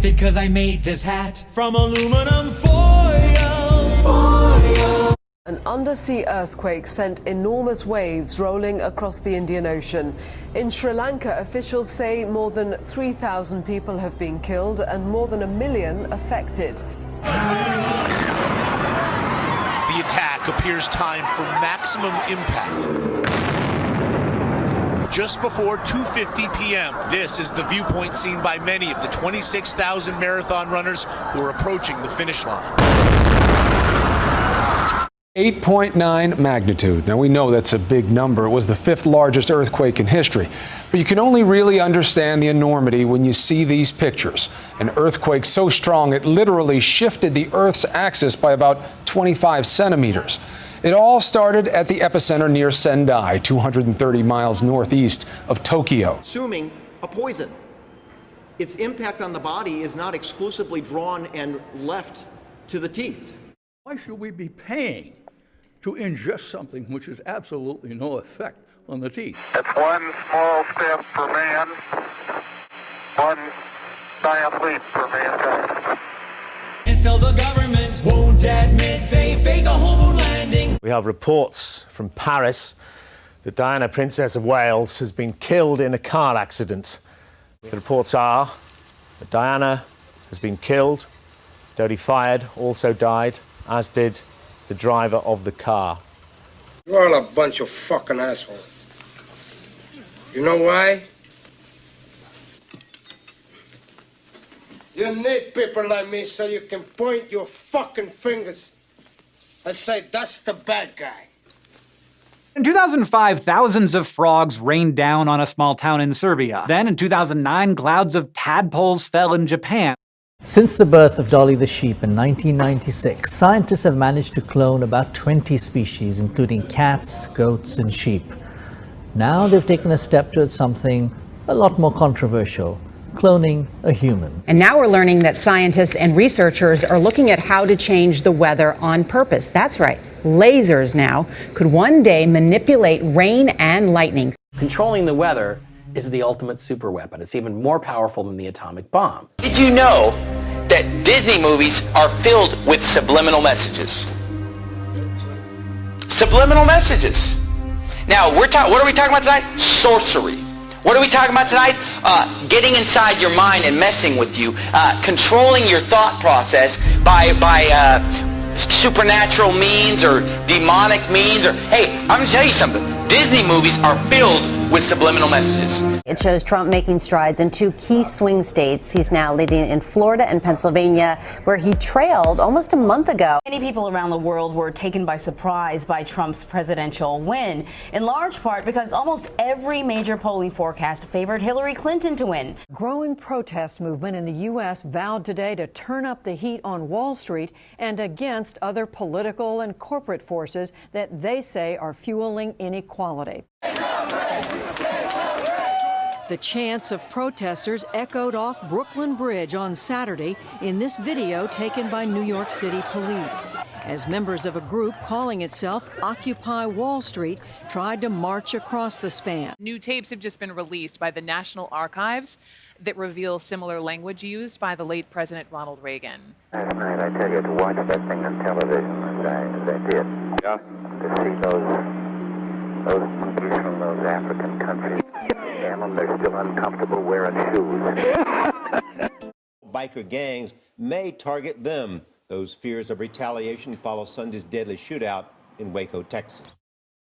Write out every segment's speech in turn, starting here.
protected 'cause I made this hat from aluminum foil. An undersea earthquake sent enormous waves rolling across the Indian Ocean. In Sri Lanka, officials say more than 3,000 people have been killed and more than 1 million affected. The attack appears timed for maximum impact. Just before 2:50 p.m., this is the viewpoint seen by many of the 26,000 marathon runners who are approaching the finish line. 8.9 magnitude. Now we know that's a big number. It was the 5th largest earthquake in history. But you can only really understand the enormity when you see these pictures. An earthquake so strong it literally shifted the Earth's axis by about 25 centimeters. It all started at the epicenter near Sendai, 230 miles northeast of Tokyo. Consuming a poison. Its impact on the body is not exclusively drawn and left to the teeth. Why should we be paying to ingest something which has absolutely no effect on the teeth? It's one small step for man, one giant leap for mankind. And still the government won't admit they faked a whole moon landing. We have reports from Paris that Diana, Princess of Wales, has been killed in a car accident. The reports are that Diana has been killed, Dodi Fayed also died, as did the driver of the car. You're all a bunch of fucking assholes. You know why? You need people like me so you can point your fucking fingers and say, that's the bad guy. In 2005, thousands of frogs rained down on a small town in Serbia. Then in 2009, clouds of tadpoles fell in Japan. Since the birth of Dolly the sheep in 1996, scientists have managed to clone about 20 species, including cats, goats, and sheep. Now they've taken a step towards something a lot more controversial: cloning a human. And now we're learning that scientists and researchers are looking at how to change the weather on purpose. That's right, lasers now could one day manipulate rain and lightning. Controlling the weather is the ultimate superweapon. It's even more powerful than the atomic bomb. Did you know that Disney movies are filled with subliminal messages? Subliminal messages. Now, what are we talking about tonight? Sorcery. What are we talking about tonight? Getting inside your mind and messing with you, controlling your thought process by supernatural means or demonic means. Or hey, I'm going to tell you something. Disney movies are filled with subliminal messages. It shows Trump making strides in 2 key swing states. He's now leading in Florida and Pennsylvania, where he trailed almost a month ago. Many people around the world were taken by surprise by Trump's presidential win, in large part because almost every major polling forecast favored Hillary Clinton to win. Growing protest movement in the U.S. vowed today to turn up the heat on Wall Street and against other political and corporate forces that they say are fueling inequality. The chants of protesters echoed off Brooklyn Bridge on Saturday in this video taken by New York City police, as members of a group calling itself Occupy Wall Street tried to march across the span. New tapes have just been released by the National Archives that reveal similar language used by the late President Ronald Reagan. Last night I tell you to watch that thing on television, and I did. Yeah. To see those monkeys from those African countries. Damn, they're still uncomfortable wearing shoes. Biker gangs may target them. Those fears of retaliation follow Sunday's deadly shootout in Waco, Texas.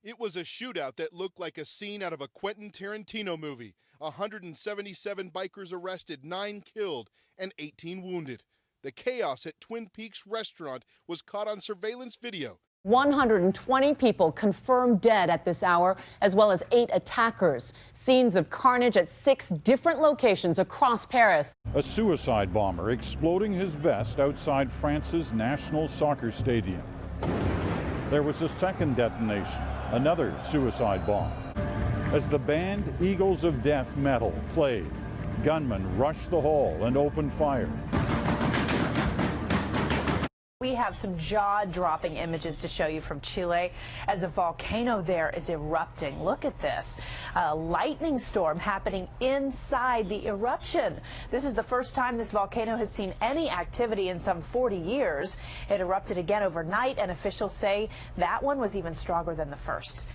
It was a shootout that looked like a scene out of a Quentin Tarantino movie. 177 bikers arrested, 9 killed, and 18 wounded. The chaos at Twin Peaks restaurant was caught on surveillance video. 120 people confirmed dead at this hour, as well as 8 attackers. Scenes of carnage at 6 different locations across Paris. A suicide bomber exploding his vest outside France's National Soccer Stadium. There was a second detonation, another suicide bomb. As the band Eagles of Death Metal played, gunmen rushed the hall and opened fire. We have some jaw-dropping images to show you from Chile as a volcano there is erupting. Look at this. A lightning storm happening inside the eruption. This is the first time this volcano has seen any activity in some 40 years. It erupted again overnight, and officials say that one was even stronger than the first.